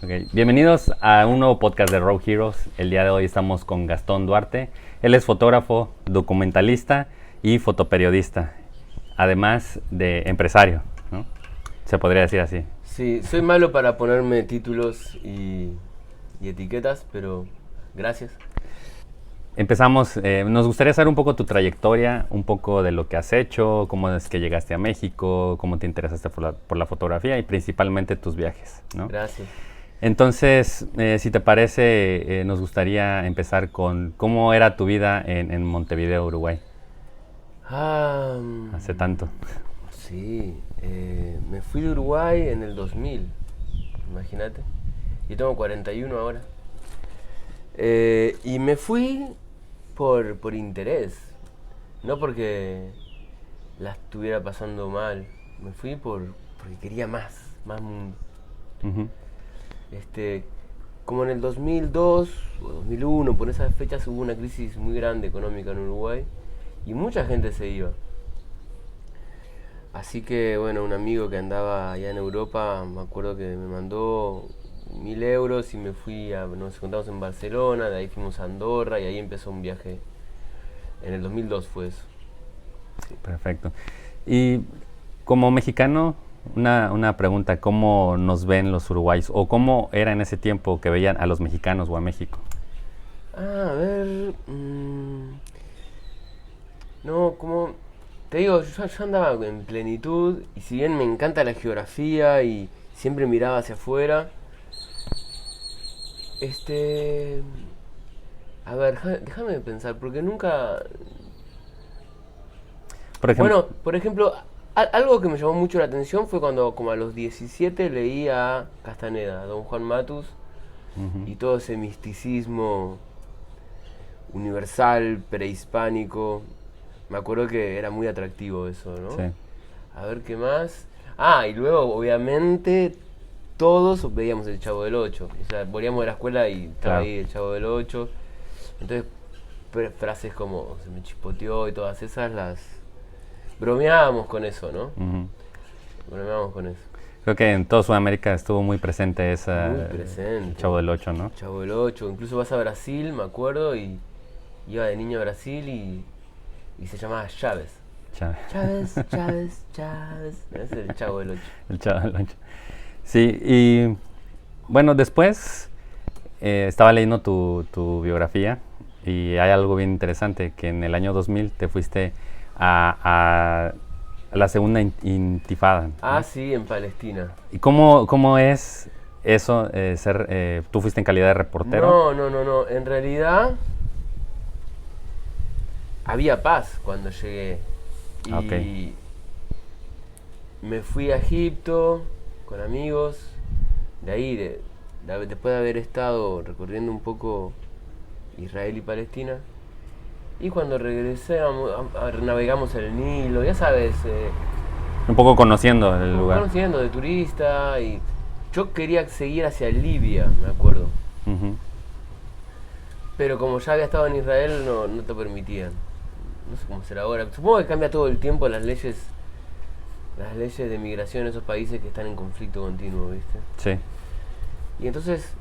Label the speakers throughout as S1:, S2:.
S1: Okay. Bienvenidos a un nuevo podcast de Road Heroes. El día de hoy estamos con Gastón Duarte. Él es fotógrafo, documentalista y fotoperiodista, además de empresario, ¿no? Se podría decir así.
S2: Sí, soy malo para ponerme títulos y etiquetas, pero gracias.
S1: Empezamos, nos gustaría saber un poco tu trayectoria, un poco de lo que has hecho, cómo es que llegaste a México, cómo te interesaste por la fotografía y principalmente tus viajes, ¿no?
S2: Gracias.
S1: Entonces, si te parece, nos gustaría empezar con cómo era tu vida en Montevideo, Uruguay, hace tanto.
S2: Sí, me fui de Uruguay en el 2000, imagínate. Y tengo 41 ahora. Y me fui por interés, no porque la estuviera pasando mal. Me fui porque quería más mundo.
S1: Uh-huh.
S2: Como en el 2002 o 2001, por esas fechas hubo una crisis muy grande económica en Uruguay y mucha gente se iba. Así que bueno, un amigo que andaba allá en Europa, me acuerdo que me mandó 1.000 euros y me fui nos encontramos en Barcelona, de ahí fuimos a Andorra y ahí empezó un viaje. En el 2002 fue eso.
S1: Sí. Perfecto. Y como mexicano, una pregunta, ¿cómo nos ven los uruguayos? ¿O cómo era en ese tiempo que veían a los mexicanos o a México?
S2: A ver... no, como... Te digo, yo andaba en plenitud y si bien me encanta la geografía y siempre miraba hacia afuera, a ver, déjame pensar, porque nunca... Bueno, por ejemplo, algo que me llamó mucho la atención fue cuando, como a los 17, leí a Castaneda, a Don Juan Matus,
S1: uh-huh,
S2: y todo ese misticismo universal, prehispánico. Me acuerdo que era muy atractivo eso, ¿no?
S1: sí.
S2: A ver qué más. Ah, y luego, obviamente, todos veíamos el Chavo del Ocho. O sea, volvíamos de la escuela y estaba
S1: Claro.
S2: ahí el Chavo del Ocho. Entonces, frases como se me chispoteó y todas esas las bromeábamos con eso, ¿no?
S1: Uh-huh.
S2: Bromeábamos con eso.
S1: Creo que en toda Sudamérica estuvo muy presente esa
S2: Muy presente.
S1: Chavo del Ocho, ¿no?
S2: Chavo del Ocho. Incluso vas a Brasil, me acuerdo, y iba de niño a Brasil y se llamaba Chávez. Chávez, Chávez, Chávez. Ese es el Chavo del Ocho.
S1: El Chavo del Ocho. Sí, y bueno, después estaba leyendo tu biografía y hay algo bien interesante, que en el año 2000 te fuiste a la segunda intifada, ¿no?
S2: Ah, sí, en Palestina.
S1: ¿Y cómo es eso, tú fuiste en calidad de reportero?
S2: No. En realidad había paz cuando llegué. Y
S1: Okay.
S2: me fui a Egipto con amigos. De ahí, después de haber estado recorriendo un poco Israel y Palestina. Y cuando regresé, navegamos el Nilo, ya sabes,
S1: Un poco conociendo el lugar.
S2: conociendo de turista. Y yo quería seguir hacia Libia, me acuerdo.
S1: Uh-huh.
S2: Pero como ya había estado en Israel, no te permitían. No sé cómo será ahora. Supongo que cambia todo el tiempo las leyes de migración en esos países que están en conflicto continuo, ¿viste?
S1: Sí.
S2: Y entonces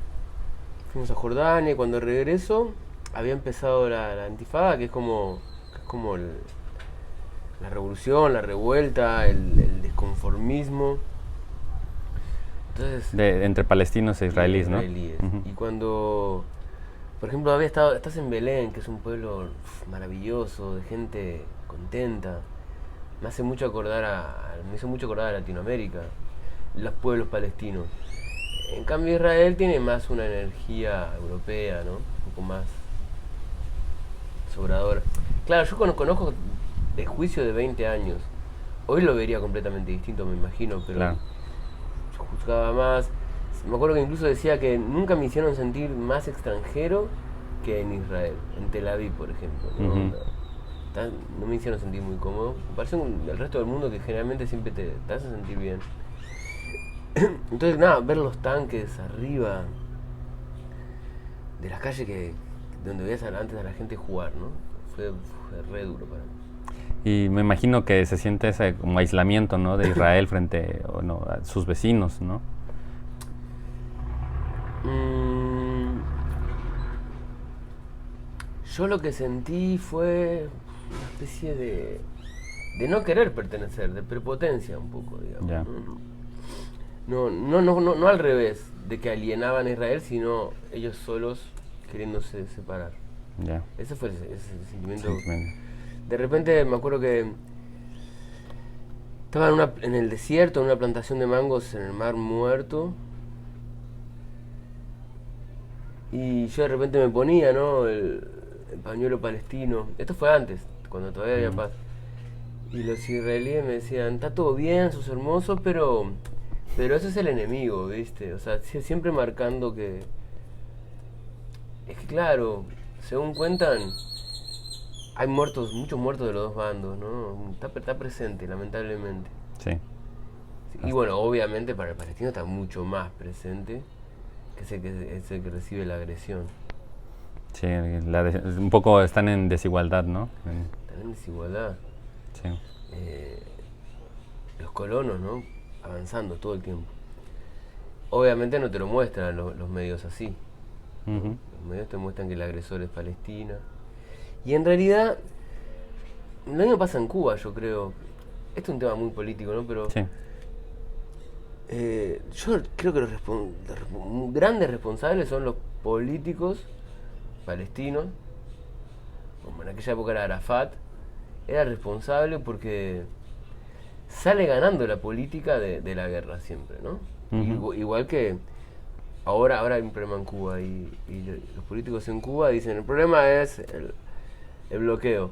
S2: fuimos a Jordania y cuando regreso había empezado la intifada, que es como la revolución, la revuelta, el desconformismo. Entonces,
S1: Entre palestinos e israelíes, ¿no? Uh-huh.
S2: Y cuando, por ejemplo, estás en Belén, que es un pueblo maravilloso, de gente contenta. Me hizo mucho acordar a Latinoamérica, los pueblos palestinos. En cambio Israel tiene más una energía europea, ¿no? Un poco más sobradora. Claro, yo conozco el juicio de 20 años. Hoy lo vería completamente distinto, me imagino, pero
S1: Claro.
S2: yo juzgaba más. Me acuerdo que incluso decía que nunca me hicieron sentir más extranjero que en Israel, en Tel Aviv, por ejemplo, ¿no?
S1: Uh-huh.
S2: No me hicieron sentir muy cómodo. Me parece el resto del mundo que generalmente siempre te hace sentir bien. Entonces, nada, ver los tanques arriba de las calles donde veías antes a la gente jugar, ¿no? Fue re duro para mí.
S1: Y me imagino que se siente ese como aislamiento, ¿no? De Israel frente a sus vecinos, ¿no?
S2: Yo lo que sentí fue una especie de no querer pertenecer, de prepotencia un poco, digamos.
S1: Ya.
S2: No al revés, de que alienaban a Israel, sino ellos solos queriéndose separar.
S1: Ya.
S2: Ese fue ese sentimiento.
S1: Sentimiento.
S2: De repente me acuerdo que estaba en el desierto, en una plantación de mangos en el Mar Muerto. Y yo de repente me ponía, ¿no? El pañuelo palestino. Esto fue antes, cuando todavía había paz. Y los israelíes me decían, está todo bien, sos hermoso, pero ese es el enemigo, ¿viste? O sea, siempre marcando que... Es que claro, según cuentan, hay muchos muertos de los dos bandos, ¿no? Está presente, lamentablemente.
S1: Sí.
S2: Y bueno, obviamente para el palestino está mucho más presente, que es el que recibe la agresión.
S1: Sí, un poco están en desigualdad, ¿no?
S2: Están en desigualdad.
S1: Sí.
S2: Los colonos, ¿no? Avanzando todo el tiempo. Obviamente no te lo muestran los medios así.
S1: Ujú.
S2: Los medios te muestran que el agresor es Palestina. Y en realidad, lo mismo pasa en Cuba, yo creo. Este es un tema muy político, ¿no? Pero
S1: Sí.
S2: yo creo que los grandes responsables son los políticos palestinos. Como en aquella época era Arafat, era responsable porque sale ganando la política de la guerra siempre, ¿no?
S1: Ujú.
S2: Igual que ahora hay un problema en Cuba y los políticos en Cuba dicen el problema es el bloqueo.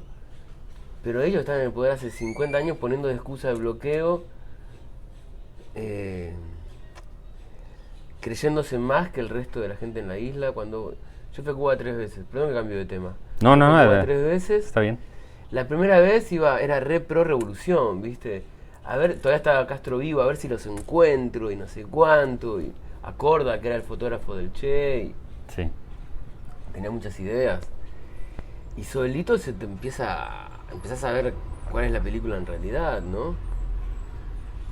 S2: Pero ellos están en el poder hace 50 años poniendo de excusa el bloqueo, creyéndose más que el resto de la gente en la isla. Cuando yo fui a Cuba 3 veces, perdón que cambio de tema.
S1: No,
S2: Fui
S1: no,
S2: a Cuba 3 veces.
S1: está bien.
S2: La primera vez era re pro revolución, ¿viste? A ver, todavía estaba Castro vivo, a ver si los encuentro y no sé cuánto. Y Acorda, que era el fotógrafo del Che, y
S1: Sí.
S2: tenía muchas ideas. Y solito empezás a ver cuál es la película en realidad, ¿no?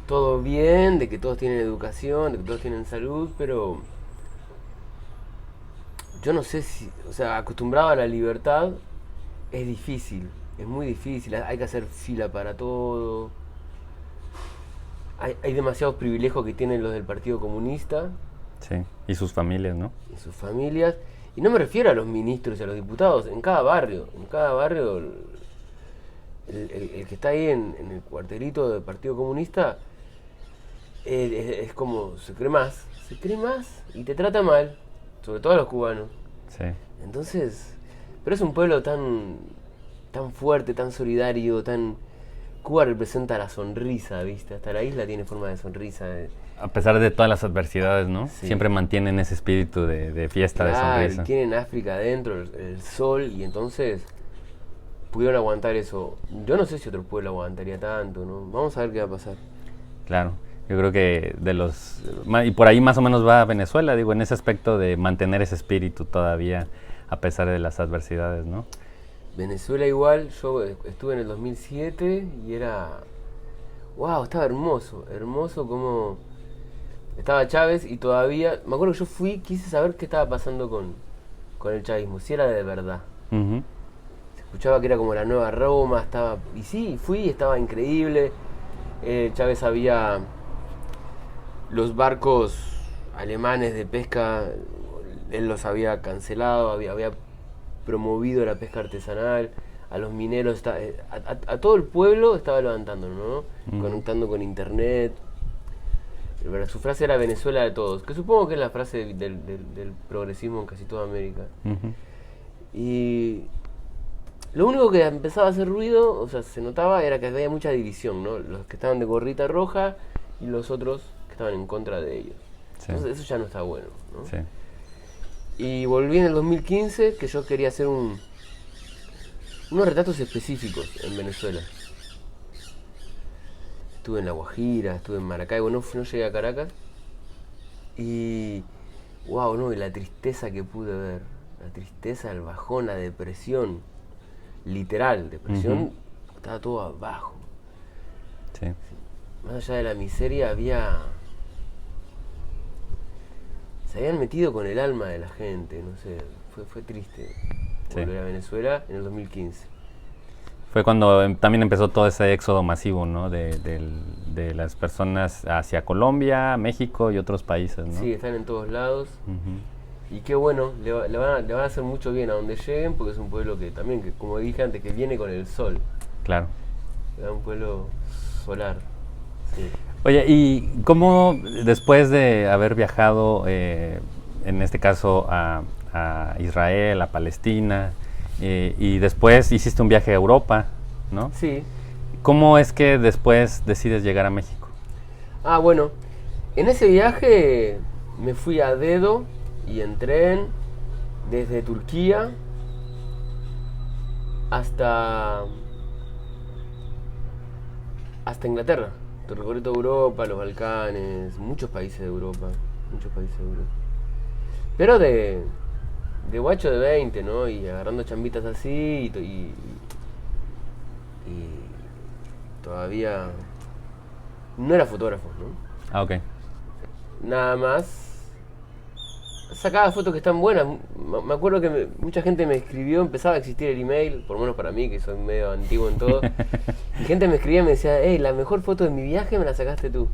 S2: Todo bien, de que todos tienen educación, de que todos tienen salud, pero yo no sé si, o sea, acostumbrado a la libertad, es difícil, es muy difícil, hay que hacer fila para todo. Hay demasiados privilegios que tienen los del Partido Comunista
S1: Sí. Y sus familias, ¿no?
S2: y sus familias. Y no me refiero a los ministros y a los diputados, en cada barrio el que está ahí en el cuartelito del Partido Comunista es como se cree más y te trata mal, sobre todo a los cubanos.
S1: Sí.
S2: Entonces, pero es un pueblo tan fuerte, tan solidario, Cuba representa la sonrisa, ¿viste? Hasta la isla tiene forma de sonrisa.
S1: A pesar de todas las adversidades, ¿no?
S2: Sí.
S1: Siempre mantienen ese espíritu de fiesta, de
S2: Claro,
S1: sonrisa.
S2: y tienen África adentro, el sol, y entonces pudieron aguantar eso. Yo no sé si otro pueblo aguantaría tanto, ¿no? Vamos a ver qué va a pasar.
S1: Claro. Yo creo que y por ahí más o menos va Venezuela, digo, en ese aspecto de mantener ese espíritu todavía a pesar de las adversidades, ¿no?
S2: Venezuela igual, yo estuve en el 2007 y wow, estaba hermoso como estaba Chávez y todavía, me acuerdo que yo quise saber qué estaba pasando con el chavismo, si era de verdad.
S1: Ujú.
S2: Se escuchaba que era como la nueva Roma, y sí, fui, estaba increíble. Chávez había los barcos alemanes de pesca, él los había cancelado, había promovido la pesca artesanal, a los mineros, a todo el pueblo estaba levantando, ¿no? Conectando con internet. Su frase era Venezuela de todos, que supongo que es la frase del progresismo en casi toda América.
S1: Ujú.
S2: Y lo único que empezaba a hacer ruido, o sea, se notaba, era que había mucha división, ¿no? Los que estaban de gorrita roja y los otros que estaban en contra de ellos.
S1: Sí.
S2: Entonces eso ya no está bueno, ¿no?
S1: Sí.
S2: Y volví en el 2015, que yo quería hacer unos retratos específicos en Venezuela. Estuve en La Guajira, estuve en Maracaibo, no llegué a Caracas. Y wow, no, y la tristeza que pude ver, la tristeza, el bajón, la depresión, literal, depresión, estaba todo abajo.
S1: Sí.
S2: Más allá de la miseria se habían metido con el alma de la gente, no sé, fue triste.
S1: Sí.
S2: volver a Venezuela en el 2015.
S1: Fue cuando también empezó todo ese éxodo masivo, ¿no? De las personas hacia Colombia, México y otros países, ¿no?
S2: Sí, están en todos lados.
S1: Ujú.
S2: Y qué bueno, le van a hacer mucho bien a donde lleguen, porque es un pueblo que también, que, como dije antes, que viene con el sol.
S1: Claro.
S2: Es un pueblo solar. Sí.
S1: Oye, ¿y cómo después de haber viajado, en este caso a Israel, a Palestina, y después hiciste un viaje a Europa, ¿no?
S2: Sí.
S1: ¿Cómo es que después decides llegar a México?
S2: Ah, bueno, en ese viaje me fui a dedo y en tren desde Turquía hasta Inglaterra. Recorrí toda Europa, los Balcanes, muchos países de Europa, muchos países de Europa. Pero de guacho de 20, ¿no? Y agarrando chambitas así y todavía no era fotógrafo, ¿no?
S1: Ah, ok.
S2: Nada más sacaba fotos que están buenas. Me acuerdo que mucha gente me escribió, empezaba a existir el email, por lo menos para mí, que soy medio antiguo en todo. Y gente me escribía y me decía, hey, la mejor foto de mi viaje me la sacaste tú.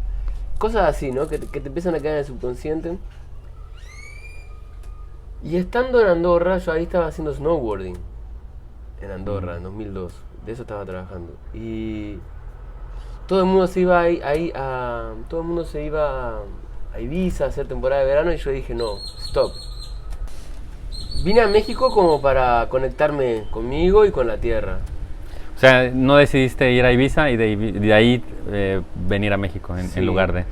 S2: Cosas así, ¿no? Que te empiezan a quedar en el subconsciente. Y estando en Andorra, yo ahí estaba haciendo snowboarding. En Andorra, en 2002. De eso estaba trabajando. Y todo el mundo se iba todo el mundo se iba a Ibiza a hacer temporada de verano y yo dije, no, stop. Vine a México como para conectarme conmigo y con la tierra.
S1: O sea, ¿no decidiste ir a Ibiza y de ahí venir a México
S2: Sí.
S1: en lugar de...?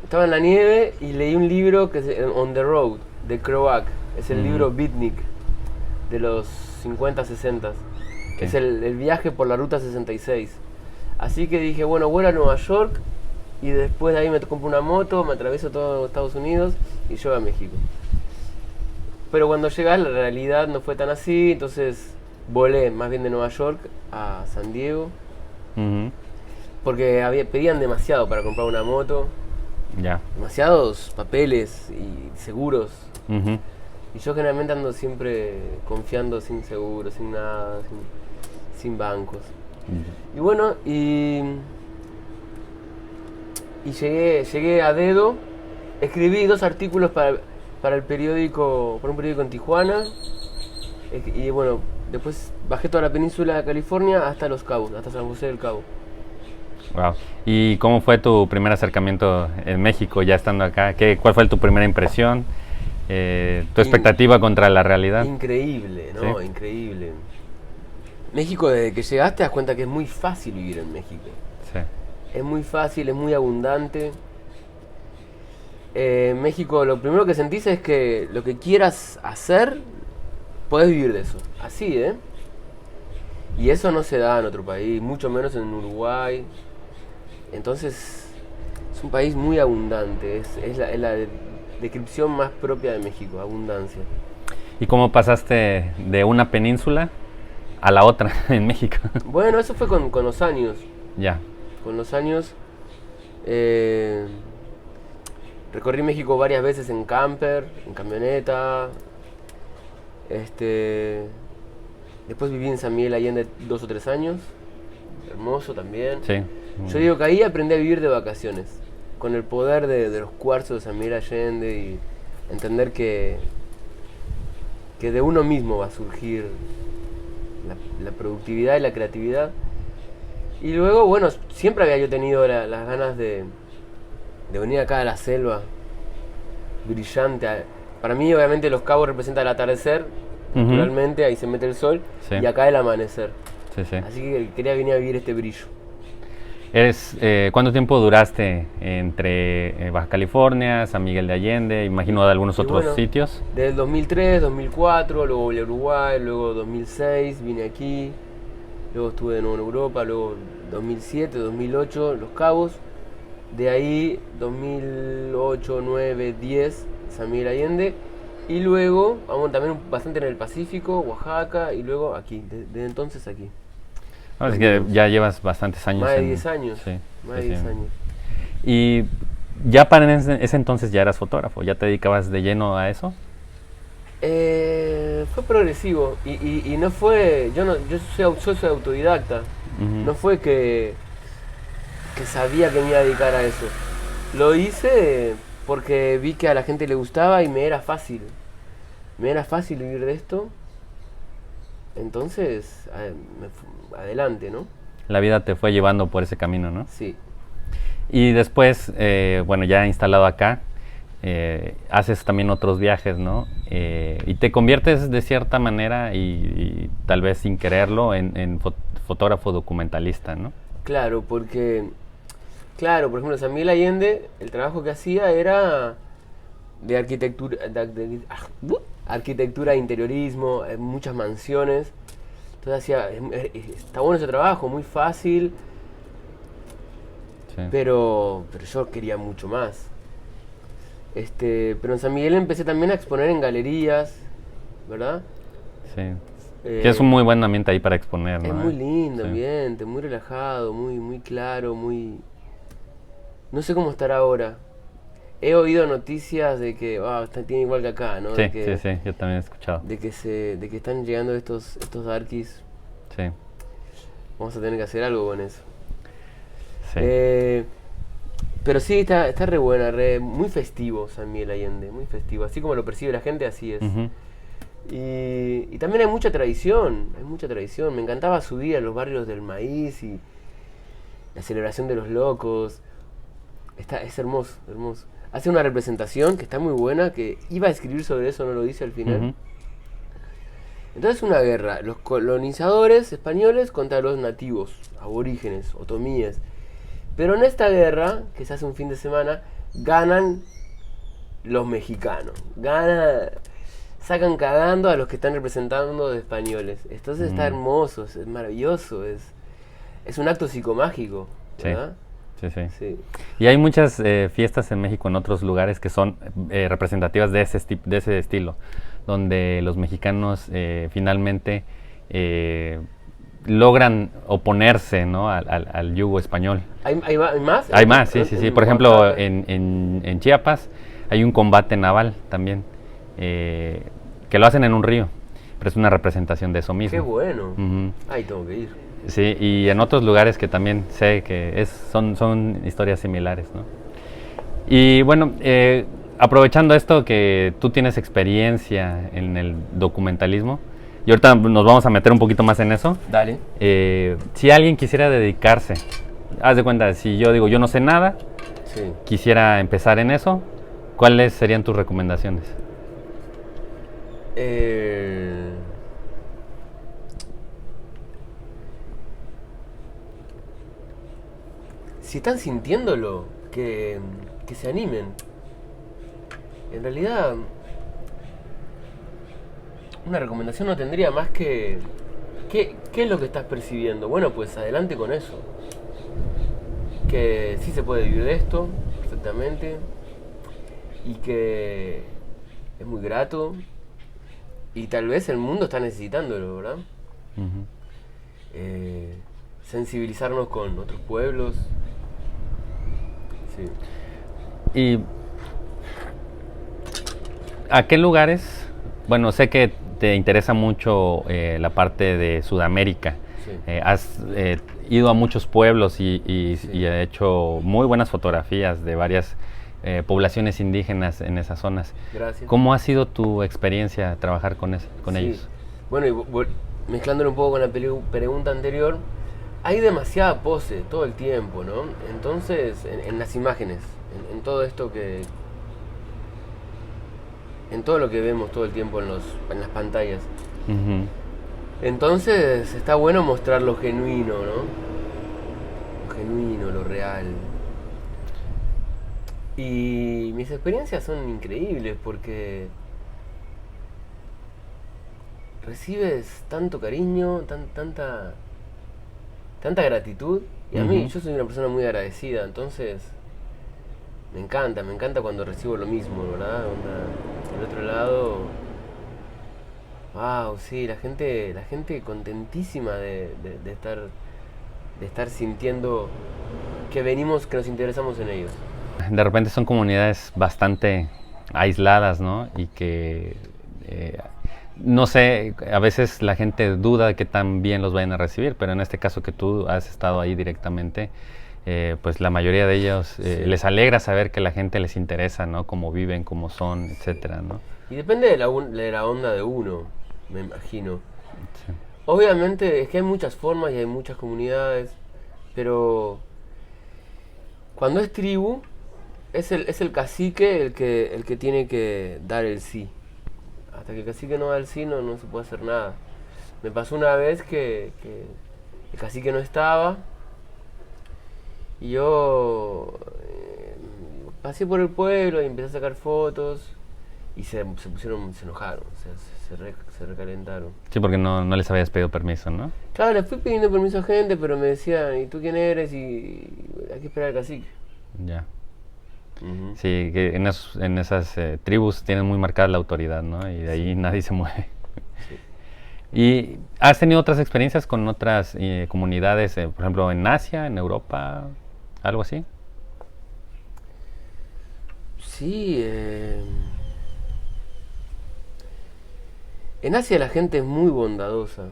S2: Estaba en la nieve y leí un libro que es On the Road, de Kerouac. Es el libro Beatnik, de los 50, 60.
S1: Okay.
S2: Es el viaje por la Ruta 66. Así que dije, bueno, vuelo a Nueva York y después de ahí me compro una moto, me atravieso todo Estados Unidos y llego a México. Pero cuando llegas la realidad no fue tan así, entonces volé más bien de Nueva York a San Diego.
S1: Ujú.
S2: Porque pedían demasiado para comprar una moto,
S1: Ya.
S2: demasiados papeles y seguros.
S1: Ujú.
S2: Y yo generalmente ando siempre confiando sin seguro, sin nada, sin bancos. Y bueno, y llegué a dedo, escribí 2 artículos para el periódico, para un periódico en Tijuana. Y bueno, después bajé toda la península de California hasta Los Cabos, hasta San José del Cabo.
S1: Wow. ¿Y cómo fue tu primer acercamiento en México, ya estando acá? ¿Cuál fue tu primera impresión? ¿Tu expectativa contra la realidad?
S2: Increíble, ¿no?
S1: ¿Sí?
S2: Increíble. México, desde que llegaste, te das cuenta que es muy fácil vivir en México.
S1: Sí.
S2: Es muy fácil, es muy abundante. México, lo primero que sentís es que lo que quieras hacer, podés vivir de eso. Así, ¿eh? Y eso no se da en otro país, mucho menos en Uruguay. Entonces, es un país muy abundante. Es la descripción más propia de México, abundancia.
S1: ¿Y cómo pasaste de una península a la otra en México?
S2: Bueno, eso fue con los años.
S1: Ya.
S2: Con los años recorrí México varias veces en camper, en camioneta. Después viví en San Miguel Allende 2 o 3 años. Hermoso también.
S1: Sí.
S2: Yo digo que ahí aprendí a vivir de vacaciones. Con el poder de los cuarzos de San Miguel Allende y entender que de uno mismo va a surgir la productividad y la creatividad. Y luego, bueno, siempre había yo tenido las ganas de venir acá a la selva, brillante. Para mí, obviamente, Los Cabos representa el atardecer, naturalmente, ahí se mete el sol,
S1: Sí.
S2: y acá el amanecer.
S1: Sí, sí.
S2: Así que quería venir a vivir este brillo.
S1: ¿Cuánto tiempo duraste entre Baja California, San Miguel de Allende, imagino de algunos
S2: Y
S1: otros
S2: bueno,
S1: sitios?
S2: Desde el 2003, 2004, luego volví a Uruguay, luego 2006 vine aquí, luego estuve de nuevo en Europa, luego 2007, 2008 Los Cabos, de ahí 2008, 9, 10 San Miguel Allende y luego vamos también bastante en el Pacífico, Oaxaca y luego aquí, desde entonces aquí.
S1: Es que ya llevas bastantes años.
S2: Más de 10 años,
S1: Sí,
S2: más de
S1: sí,
S2: 10
S1: sí.
S2: años.
S1: Y ya para ese entonces ya eras fotógrafo, ya te dedicabas de lleno a eso.
S2: Fue progresivo y no fue, yo soy autodidacta, no fue que sabía que me iba a dedicar a eso. Lo hice porque vi que a la gente le gustaba y me era fácil vivir de esto, entonces adelante, ¿no?
S1: La vida te fue llevando por ese camino, ¿no?
S2: Sí.
S1: Y después, bueno, ya instalado acá, haces también otros viajes, ¿no? Y te conviertes de cierta manera y tal vez sin quererlo en fotógrafo documentalista, ¿no?
S2: Claro, por ejemplo, San Miguel Allende, el trabajo que hacía era de arquitectura, interiorismo, muchas mansiones. Entonces está bueno ese trabajo, muy fácil,
S1: Sí.
S2: pero yo quería mucho más. Pero en San Miguel empecé también a exponer en galerías, ¿verdad?
S1: Sí. Que es un muy buen ambiente ahí para exponer, ¿no?
S2: Es muy lindo
S1: Sí.
S2: ambiente, muy relajado, muy claro, muy... No sé cómo estará ahora. He oído noticias de que tiene igual que acá, ¿no?
S1: Sí,
S2: De que,
S1: sí, yo también he escuchado.
S2: de que están llegando estos darkies.
S1: Sí,
S2: Vamos a tener que hacer algo con eso.
S1: sí.
S2: Pero sí, está re buena, muy festivo San Miguel Allende, muy festivo. Así como lo percibe la gente, así es.
S1: Ujú.
S2: Y también hay mucha tradición. Me encantaba subir a los barrios del maíz y la celebración de los locos. Es hermoso, hermoso. Hace una representación que está muy buena, que iba a escribir sobre eso, no lo dice al final.
S1: Ujú.
S2: Entonces una guerra, los colonizadores españoles contra los nativos, aborígenes, otomíes. Pero en esta guerra, que se hace un fin de semana, ganan los mexicanos. Sacan cagando a los que están representando de españoles. Entonces está hermoso, es maravilloso, es un acto psicomágico, ¿verdad?
S1: Sí, sí.
S2: Sí.
S1: Y hay muchas fiestas en México, en otros lugares, que son representativas de ese estilo, donde los mexicanos finalmente logran oponerse, ¿no? al yugo español.
S2: ¿Hay más?
S1: Hay más, sí, sí, sí.
S2: En
S1: Por ejemplo,
S2: Oaxaca.
S1: en Chiapas hay un combate naval también, que lo hacen en un río, pero es una representación de eso mismo.
S2: Qué bueno.
S1: Ujú.
S2: Ay, tengo que ir.
S1: Sí, y en otros lugares que también sé que son historias similares, ¿no? Y bueno, aprovechando esto que tú tienes experiencia en el documentalismo, y ahorita nos vamos a meter un poquito más en eso.
S2: Dale.
S1: Si alguien quisiera dedicarse, haz de cuenta, si yo digo yo no sé nada,
S2: Sí.
S1: quisiera empezar en eso, ¿cuáles serían tus recomendaciones?
S2: Si están sintiéndolo, que se animen. En realidad, una recomendación no tendría más que... ¿Qué es lo que estás percibiendo? Bueno, pues adelante con eso. Que sí se puede vivir de esto perfectamente y que es muy grato y tal vez el mundo está necesitándolo, ¿verdad?
S1: Ujú.
S2: Sensibilizarnos con otros pueblos. Sí.
S1: ¿Y a qué lugares? Bueno, sé que te interesa mucho la parte de Sudamérica.
S2: Sí.
S1: Has ido a muchos pueblos y
S2: Sí.
S1: has hecho muy buenas fotografías de varias poblaciones indígenas en esas zonas.
S2: Gracias.
S1: ¿Cómo ha sido tu experiencia trabajar con
S2: Sí.
S1: ellos?
S2: Bueno, y mezclándolo un poco con la pregunta anterior, hay demasiada pose todo el tiempo, ¿no? Entonces, en las imágenes, en todo esto en todo lo que vemos todo el tiempo en las pantallas.
S1: Ujú.
S2: Entonces, está bueno mostrar lo genuino, ¿no? Lo genuino, lo real. Y mis experiencias son increíbles porque recibes tanto cariño, tanta gratitud. Y a mí,
S1: Ujú.
S2: yo soy una persona muy agradecida, entonces me encanta cuando recibo lo mismo, ¿verdad? Del otro lado, wow, sí, la gente contentísima de estar sintiendo que nos interesamos en ellos.
S1: De repente son comunidades bastante aisladas, ¿no? Y que No sé, a veces la gente duda de que tan bien los vayan a recibir, pero en este caso que tú has estado ahí directamente, pues la mayoría de ellos
S2: Sí.
S1: les alegra saber que la gente les interesa, ¿no? Cómo viven, cómo son, etcétera, ¿no?
S2: Y depende de la onda de uno, me imagino.
S1: Sí.
S2: Obviamente es que hay muchas formas y hay muchas comunidades, pero cuando es tribu, es el cacique el que tiene que dar el sí. Hasta que el cacique no da el sí, no se puede hacer nada. Me pasó una vez que el cacique no estaba y yo pasé por el pueblo y empecé a sacar fotos y se enojaron, se recalentaron.
S1: Sí, porque no les habías pedido permiso, ¿no?
S2: Claro, le fui pidiendo permiso a gente, pero me decían, ¿y tú quién eres? Y hay que esperar al cacique.
S1: Ya.
S2: Ujú.
S1: Sí, que en esas tribus tienen muy marcada la autoridad, ¿no? Y de ahí nadie se mueve.
S2: Sí.
S1: ¿Y has tenido otras experiencias con otras comunidades, por ejemplo, en Asia, en Europa, algo así?
S2: Sí, en Asia la gente es muy bondadosa,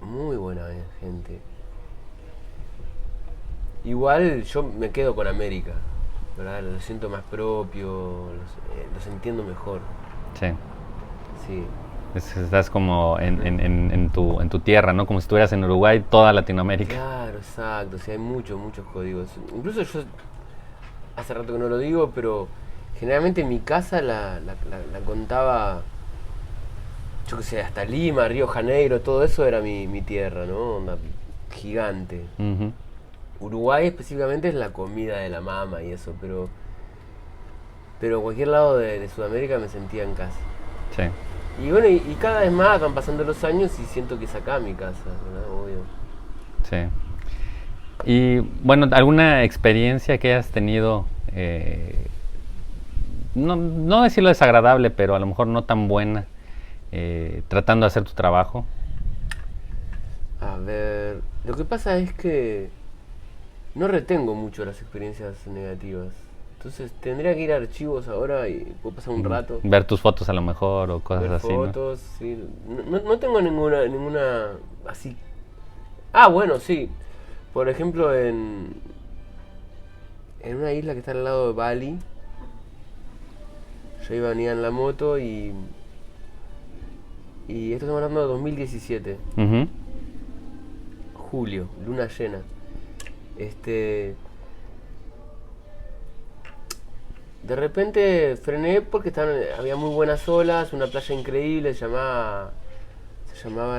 S2: muy buena gente. Igual yo me quedo con América, ¿verdad? Lo siento más propio, los entiendo mejor.
S1: Sí.
S2: Sí,
S1: Estás como en tu tierra, ¿no? Como si estuvieras en Uruguay, toda Latinoamérica.
S2: claro, exacto, sí, hay muchos códigos. Incluso yo hace rato que no lo digo, pero generalmente mi casa la contaba, yo qué sé, hasta Lima, Río Janeiro, todo eso era mi tierra, ¿no? Onda gigante.
S1: Ujú.
S2: Uruguay específicamente es la comida de la mama y eso, pero cualquier lado de Sudamérica me sentía en casa.
S1: Sí,
S2: Y bueno, y cada vez más van pasando los años y siento que es acá mi casa, ¿verdad? Obvio.
S1: sí. Y bueno, ¿alguna experiencia que hayas tenido, no decirlo desagradable, pero a lo mejor no tan buena, tratando de hacer tu trabajo?
S2: A ver, lo que pasa es que no retengo mucho las experiencias negativas. Entonces tendría que ir a archivos ahora y puedo pasar un rato,
S1: Ver tus fotos a lo mejor o cosas
S2: ver
S1: así, ¿no?
S2: fotos, sí. No tengo ninguna así. Ah, bueno, sí. Por ejemplo, en una isla que está al lado de Bali, yo iba a venir en la moto y esto estamos hablando de 2017,
S1: Ujú.
S2: julio, luna llena. Este, de repente frené porque había muy buenas olas, una playa increíble, se llamaba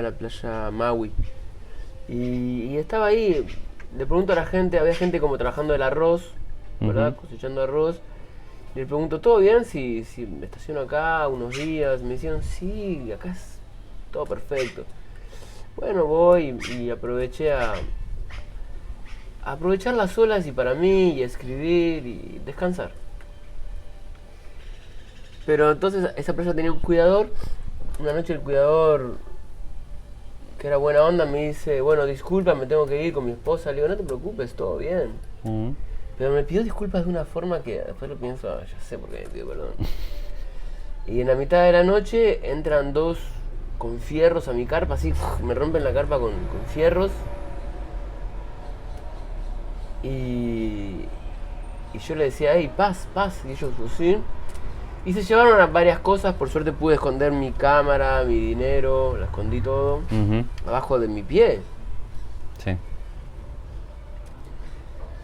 S2: la playa Maui. Y estaba ahí, le pregunto a la gente, había gente como trabajando el arroz, ¿verdad?
S1: Ujú.
S2: Cosechando arroz. Y le pregunto, ¿todo bien si me estaciono acá unos días? Me decían, sí, acá es todo perfecto. Bueno, voy y aproveché a aprovechar las olas y para mí, y escribir y descansar. Pero entonces esa playa tenía un cuidador. Una noche el cuidador, que era buena onda, me dice, bueno, disculpa, me tengo que ir con mi esposa. Le digo, no te preocupes, todo bien.
S1: Ujú.
S2: Pero me pidió disculpas de una forma que después lo pienso, "Ah, ya sé por qué me pidió perdón". Y en la mitad de la noche entran dos con fierros a mi carpa, así, me rompen la carpa con fierros. Y, y yo le decía, hey, paz. Y ellos, sí. Y se llevaron a varias cosas, por suerte pude esconder mi cámara, mi dinero, la escondí todo,
S1: Ujú.
S2: abajo de mi pie.
S1: Sí.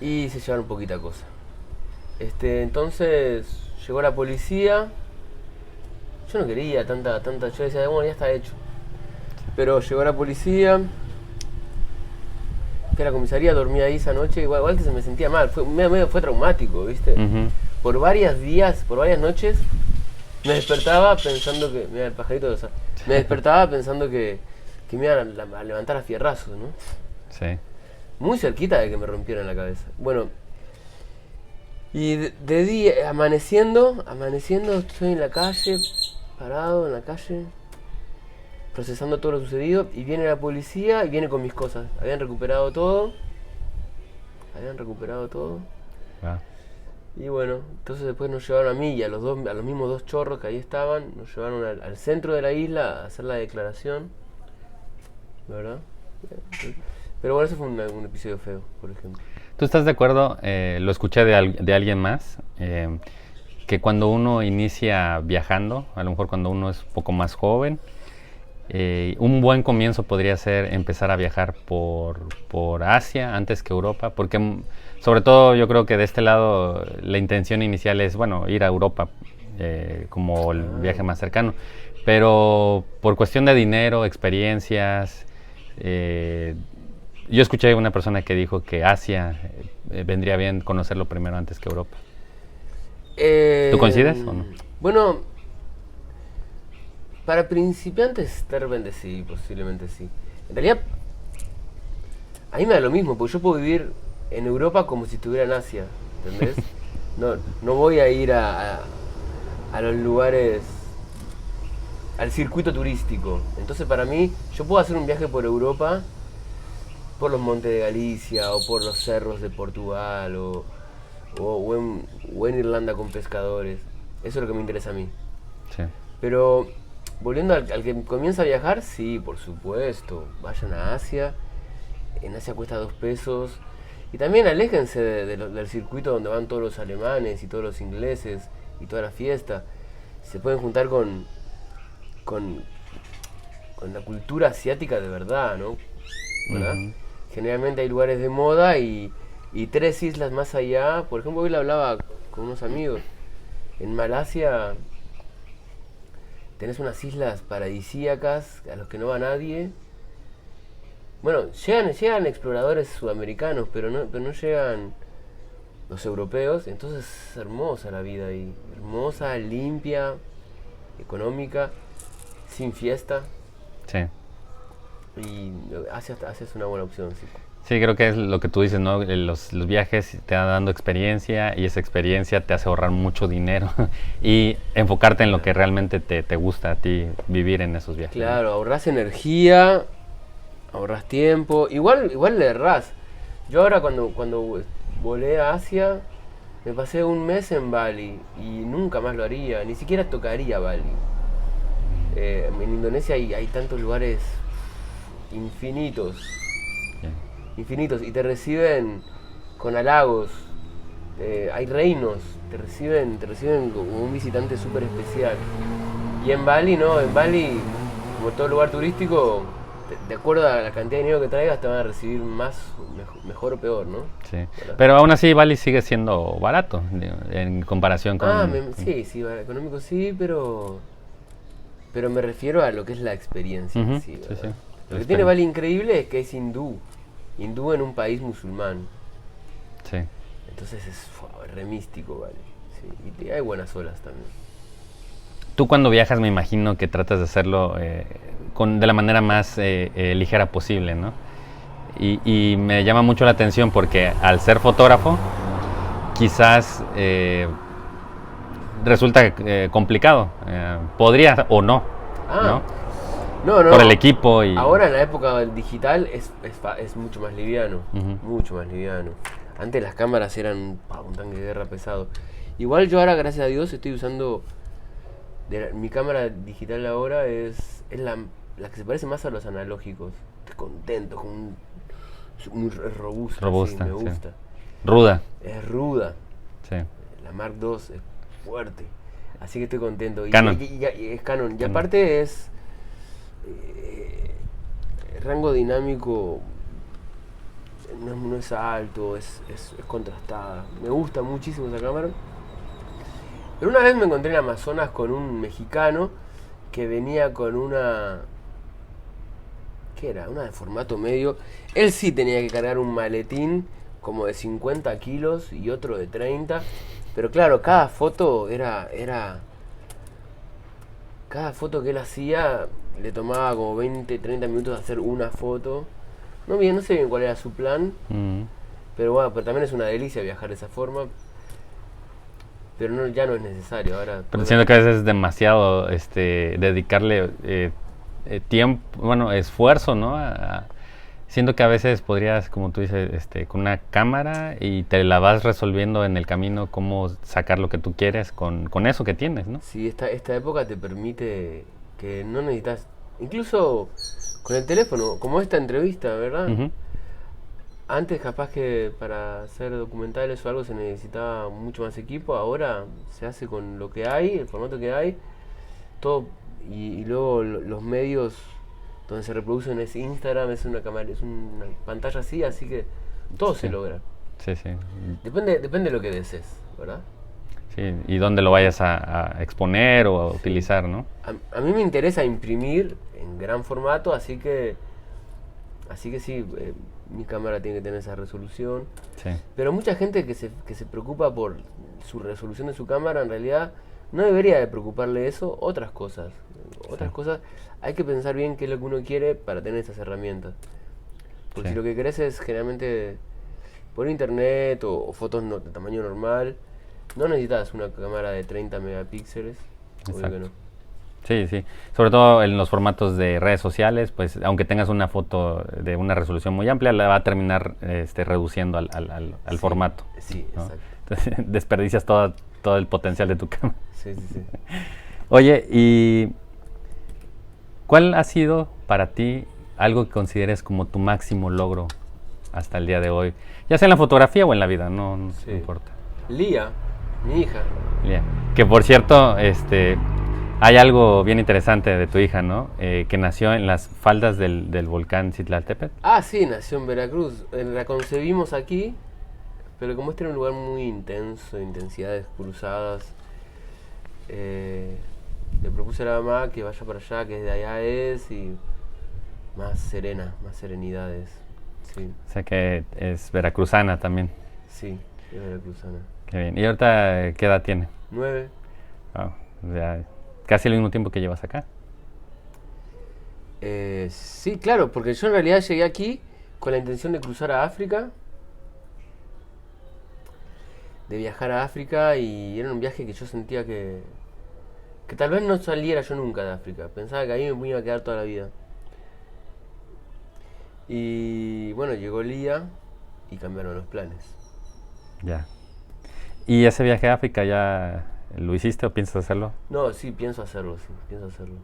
S2: Y se llevaron poquita cosa. Entonces llegó la policía. Yo no quería tanta, yo decía, bueno, ya está hecho. Pero llegó la policía, que la comisaría, dormía ahí esa noche, igual que se me sentía mal, fue traumático, ¿viste?
S1: Ujú.
S2: Por varios días, por varias noches, me despertaba pensando que, mira el pajarito de me despertaba pensando que me iban a levantar a fierrazos, ¿no?
S1: Sí.
S2: Muy cerquita de que me rompieran la cabeza. Bueno, y de día, amaneciendo, estoy en la calle, parado en la calle, procesando todo lo sucedido, y viene la policía y viene con mis cosas. Habían recuperado todo.
S1: Ah.
S2: Y bueno, entonces después nos llevaron a mí y a los mismos dos chorros que ahí estaban, nos llevaron al centro de la isla a hacer la declaración, ¿verdad? Pero bueno, ese fue un episodio feo, por ejemplo.
S1: ¿Tú estás de acuerdo? Lo escuché de alguien más, que cuando uno inicia viajando, a lo mejor cuando uno es un poco más joven, un buen comienzo podría ser empezar a viajar por Asia antes que Europa, porque sobre todo yo creo que de este lado la intención inicial es, bueno, ir a Europa como el viaje más cercano, pero por cuestión de dinero, experiencias, yo escuché a una persona que dijo que Asia vendría bien conocerlo primero antes que Europa. ¿Tú coincides o no?
S2: Bueno, para principiantes de repente sí, posiblemente sí. En realidad, a mí me da lo mismo, porque yo puedo vivir en Europa como si estuviera en Asia, ¿entendés? No voy a ir a los lugares, al circuito turístico. Entonces para mí, yo puedo hacer un viaje por Europa, por los montes de Galicia, o por los cerros de Portugal, o en Irlanda con pescadores. Eso es lo que me interesa a mí.
S1: Sí.
S2: Pero volviendo al que comienza a viajar, sí, por supuesto. Vayan a Asia. En Asia cuesta 2 pesos. Y también aléjense del circuito donde van todos los alemanes y todos los ingleses y toda la fiesta. Se pueden juntar con la cultura asiática de verdad, ¿no? ¿Verdad?
S1: Uh-huh.
S2: Generalmente hay lugares de moda y 3 islas más allá. Por ejemplo, hoy le hablaba con unos amigos. En Malasia tenés unas islas paradisíacas a los que no va nadie. Bueno, llegan exploradores sudamericanos, pero no llegan los europeos. Entonces es hermosa la vida ahí. Hermosa, limpia, económica, sin fiesta.
S1: Sí.
S2: Y Asia es una buena opción, sí.
S1: Sí, creo que es lo que tú dices, ¿no? Los viajes te van dando experiencia y esa experiencia te hace ahorrar mucho dinero y enfocarte en lo que realmente te gusta a ti vivir en esos viajes.
S2: Claro, ¿no? Ahorrás energía, ahorrás tiempo, igual le errás. Yo ahora cuando volé a Asia, me pasé un mes en Bali y nunca más lo haría, ni siquiera tocaría Bali. En Indonesia hay tantos lugares infinitos. Infinitos, y te reciben con halagos. Hay reinos, te reciben como un visitante súper especial. Y en Bali no, en Bali, como todo lugar turístico, de acuerdo a la cantidad de dinero que traigas, te van a recibir mejor o peor, ¿no?
S1: Sí. Pero aún así Bali sigue siendo barato en comparación con...
S2: Sí, económico sí, pero me refiero a lo que es la experiencia.
S1: Uh-huh,
S2: sí,
S1: sí.
S2: Lo que tiene Bali increíble es que es hindú en un país musulmán.
S1: Sí.
S2: Entonces es re místico, Bali. Sí. Y hay buenas olas también.
S1: Tú cuando viajas me imagino que tratas de hacerlo de la manera más ligera posible, ¿no? Y me llama mucho la atención porque al ser fotógrafo quizás resulta complicado. Podría o no, ¿no?
S2: No.
S1: Por el equipo y...
S2: Ahora en la época digital es mucho más liviano.
S1: Uh-huh.
S2: Mucho más liviano. Antes las cámaras eran un tanque de guerra pesado. Igual yo ahora, gracias a Dios, estoy usando... mi cámara digital ahora es la que se parece más a los analógicos. Estoy contento, muy robusta. Sí, me gusta.
S1: Sí. Ruda.
S2: Es ruda.
S1: Sí.
S2: La Mark II es fuerte. Así que estoy contento.
S1: Canon.
S2: Y es Canon. Y aparte es... rango dinámico no es alto, es contrastada. Me gusta muchísimo esa cámara. Pero una vez me encontré en Amazonas con un mexicano que venía con una... ¿Qué era? Una de formato medio. Él sí tenía que cargar un maletín como de 50 kilos y otro de 30. Pero claro, cada foto era... Cada foto que él hacía le tomaba como 20, 30 minutos hacer una foto. No sé bien cuál era su plan. Pero bueno, pero también es una delicia viajar de esa forma. Pero ya no es necesario. Ahora
S1: pero siento que a veces es demasiado dedicarle tiempo, esfuerzo, ¿no? Siento que a veces podrías, como tú dices, con una cámara y te la vas resolviendo en el camino cómo sacar lo que tú quieres con eso que tienes, ¿no?
S2: Sí, esta época te permite que no necesitas, incluso con el teléfono, como esta entrevista, ¿verdad?
S1: Ujú.
S2: Antes capaz que para hacer documentales o algo se necesitaba mucho más equipo, ahora se hace con lo que hay, el formato que hay, todo, y luego los medios donde se reproducen es Instagram, es una cámara, es una pantalla así que todo se
S1: Sí,
S2: logra.
S1: sí, sí.
S2: Depende de lo que desees, ¿verdad?
S1: Sí, y dónde lo vayas a exponer o a
S2: Sí.
S1: utilizar, ¿no?
S2: A mí me interesa imprimir en gran formato, así que sí, mi cámara tiene que tener esa resolución.
S1: Sí,
S2: Pero mucha gente que se preocupa por su resolución de su cámara, en realidad no debería de preocuparle eso, otras cosas.
S1: sí,
S2: Otras cosas, hay que pensar bien qué es lo que uno quiere para tener esas herramientas. Porque
S1: sí,
S2: si lo que querés es generalmente por internet o fotos de tamaño normal, no necesitas una cámara de 30 megapíxeles, obvio que
S1: exacto.
S2: no.
S1: Sí, sí. Sobre todo en los formatos de redes sociales, pues aunque tengas una foto de una resolución muy amplia, la va a terminar reduciendo al
S2: Sí,
S1: formato,
S2: sí,
S1: ¿no?
S2: exacto.
S1: Entonces desperdicias todo el potencial de tu cámara.
S2: Sí, sí, sí.
S1: Oye, ¿y cuál ha sido para ti algo que consideres como tu máximo logro hasta el día de hoy? Ya sea en la fotografía o en la vida, no
S2: Sí.
S1: importa.
S2: Lía, mi hija.
S1: Bien. Que por cierto, hay algo bien interesante de tu hija, ¿no? Que nació en las faldas del volcán Citlaltépetl.
S2: Ah, sí, nació en Veracruz. La concebimos aquí, pero como este era un lugar muy intenso, intensidades cruzadas, eh, le propuse a la mamá que vaya para allá, que desde allá es, y más serena, más serenidades. Sí,
S1: O sea que es veracruzana también.
S2: sí, es veracruzana.
S1: Qué bien. ¿Y ahorita qué edad tiene?
S2: 9.
S1: Wow, o sea, casi el mismo tiempo que llevas acá.
S2: Sí, claro, porque yo en realidad llegué aquí con la intención de cruzar a África, de viajar a África, y era un viaje que yo sentía que tal vez no saliera yo nunca de África. Pensaba que ahí me iba a quedar toda la vida. Y bueno, llegó el día y cambiaron los planes.
S1: Ya. ¿Y ese viaje a África ya lo hiciste o piensas hacerlo?
S2: No, sí, pienso hacerlo, sí, pienso hacerlo.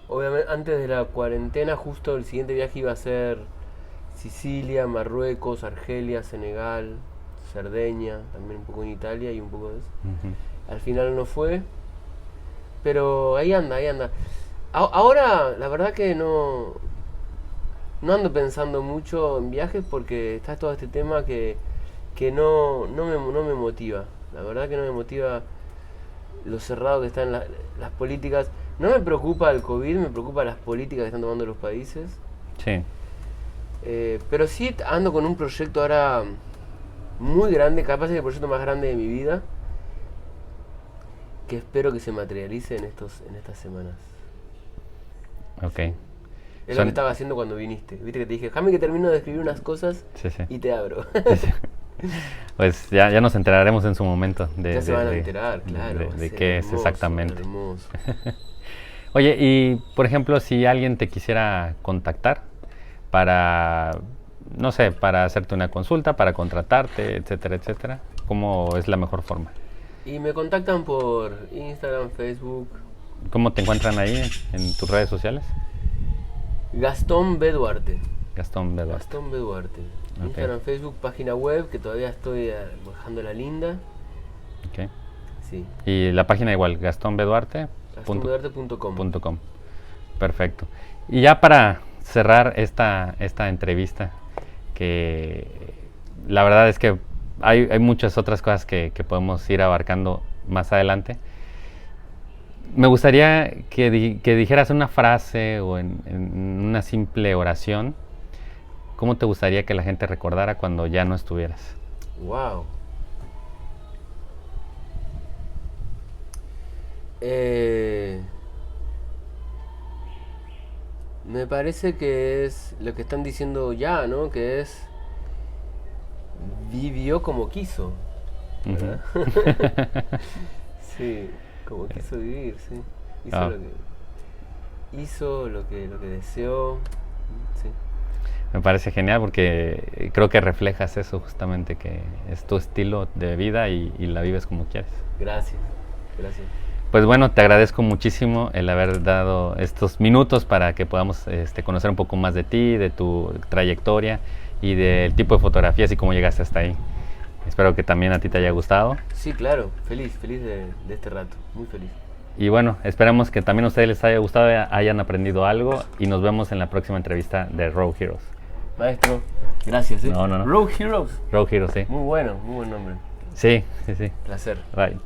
S2: Obviamente, antes de la cuarentena, justo el siguiente viaje iba a ser Sicilia, Marruecos, Argelia, Senegal, Cerdeña, también un poco en Italia y un poco de eso.
S1: Ujú.
S2: Al final no fue, pero ahí anda, ahí anda. Ahora, la verdad que no ando pensando mucho en viajes porque está todo este tema que no me motiva. La verdad que no me motiva lo cerrado que están las políticas. No me preocupa el COVID, me preocupa las políticas que están tomando los países.
S1: Sí,
S2: Pero sí ando con un proyecto ahora muy grande, capaz es el proyecto más grande de mi vida, que espero que se materialice en estas semanas.
S1: ok.
S2: Es lo que estaba haciendo cuando viniste. Viste que te dije, déjame que termino de escribir unas cosas
S1: Sí, sí.
S2: y te abro.
S1: Sí, sí. Pues ya nos enteraremos en su momento
S2: Ya se van a enterar, claro. Va a
S1: de
S2: ser
S1: qué es
S2: hermoso,
S1: exactamente.
S2: hermoso.
S1: Oye, y por ejemplo, si alguien te quisiera contactar para, no sé, para hacerte una consulta, para contratarte, etcétera, etcétera, ¿cómo es la mejor forma?
S2: Y me contactan por Instagram, Facebook.
S1: ¿Cómo te encuentran ahí en tus redes sociales?
S2: Gastón B. Duarte.
S1: Gastón Beduarte.
S2: Gastón B. Duarte.
S1: Ok.
S2: Instagram, Facebook, página web, que todavía estoy bajando la linda.
S1: Ok.
S2: Sí.
S1: Y la página igual, gastonbeduarte.com.
S2: GastónBeduarte.com.
S1: Perfecto. Y ya para cerrar esta entrevista, que la verdad es que hay muchas otras cosas que podemos ir abarcando más adelante. Me gustaría que dijeras una frase o en una simple oración, ¿cómo te gustaría que la gente recordara cuando ya no estuvieras?
S2: Wow. Me parece que es lo que están diciendo ya, ¿no? Que es vivió como quiso,
S1: Ujú.
S2: ¿verdad? Sí, como quiso vivir, sí. Hizo
S1: Ah,
S2: lo que hizo, lo que deseó. Sí.
S1: Me parece genial porque creo que reflejas eso justamente, que es tu estilo de vida y la vives como quieres.
S2: Gracias, gracias.
S1: Pues bueno, te agradezco muchísimo el haber dado estos minutos para que podamos conocer un poco más de ti, de tu trayectoria y del tipo de fotografías y cómo llegaste hasta ahí. Espero que también a ti te haya gustado.
S2: Sí, claro, feliz de este rato, muy feliz.
S1: Y bueno, esperamos que también a ustedes les haya gustado, hayan aprendido algo y nos vemos en la próxima entrevista de Road Heroes.
S2: Maestro, gracias.
S1: No.
S2: Road Heroes.
S1: Road Heroes, sí.
S2: Muy bueno, muy buen nombre.
S1: Sí.
S2: Placer.
S1: Bye.